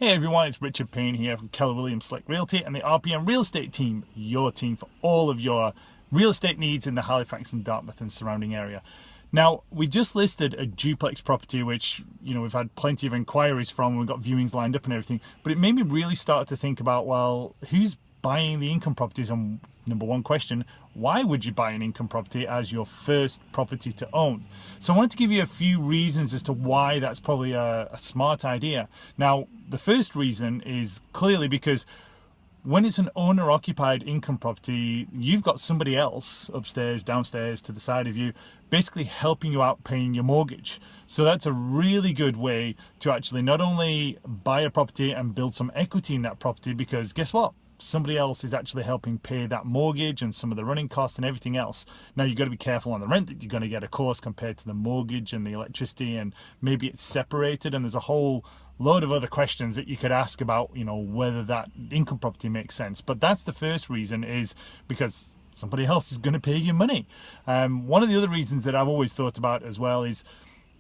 Hey everyone, it's Richard Payne here from Keller Realty and the RPM Real Estate team, your team for all of your real estate needs in the Halifax and Dartmouth and surrounding area. Now, we just listed a duplex property, which, we've had plenty of inquiries from, we've got viewings lined up and everything, but it made me really start to think about, well, who's buying the income properties? And number one question, why would you buy an income property as your first property to own? So I wanted to give you a few reasons as to why that's probably a smart idea. Now, the first reason is clearly because when it's an owner-occupied income property, you've got somebody else upstairs, downstairs, to the side of you, basically helping you out paying your mortgage. So that's a really good way to actually not only buy a property and build some equity in that property, because guess what? Somebody else is actually helping pay that mortgage and some of the running costs and everything else. Now, you've got to be careful on the rent that you're going to get, of course, compared to the mortgage and the electricity, and maybe it's separated, and there's a whole load of other questions that you could ask about, whether that income property makes sense. But that's the first reason, is because somebody else is going to pay you money. One of the other reasons that I've always thought about as well is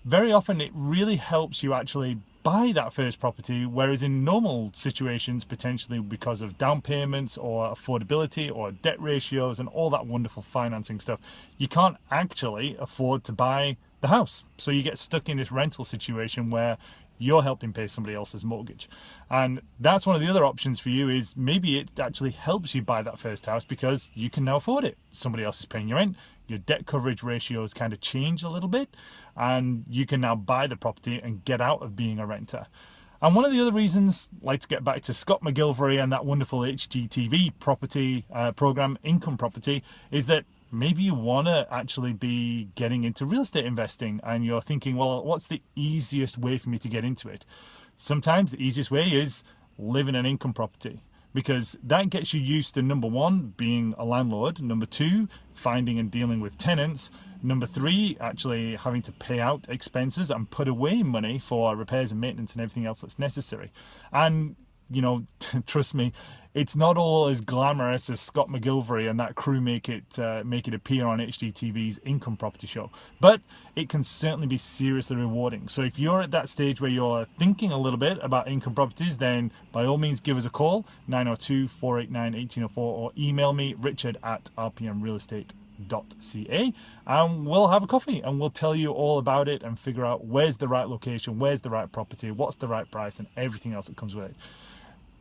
very often it really helps you actually buy that first property, whereas in normal situations, potentially because of down payments or affordability or debt ratios and all that wonderful financing stuff, you can't actually afford to buy the house. So you get stuck in this rental situation where you're helping pay somebody else's mortgage. And that's one of the other options for you, is maybe it actually helps you buy that first house because you can now afford it. Somebody else is paying your rent, your debt coverage ratios kind of change a little bit, and you can now buy the property and get out of being a renter. And one of the other reasons, like to get back to Scott McGilvery and that wonderful HGTV property program, Income Property, is that maybe you want to actually be getting into real estate investing and you're thinking, well, what's the easiest way for me to get into it? Sometimes the easiest way is live in an income property, because that gets you used to, number one, being a landlord, number two, finding and dealing with tenants, number three, actually having to pay out expenses and put away money for repairs and maintenance and everything else that's necessary. And trust me, it's not all as glamorous as Scott McGilvery and that crew make it appear on HGTV's Income Property show, but it can certainly be seriously rewarding. So if you're at that stage where you're thinking a little bit about income properties, then by all means give us a call, 902-489-1804, or email me, richard@rpmrealestate.ca, and we'll have a coffee and we'll tell you all about it and figure out where's the right location, where's the right property, what's the right price, and everything else that comes with it.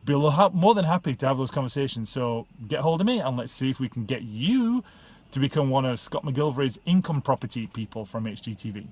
Be more than happy to have those conversations. So get hold of me and let's see if we can get you to become one of Scott McGilvery's income property people from HGTV.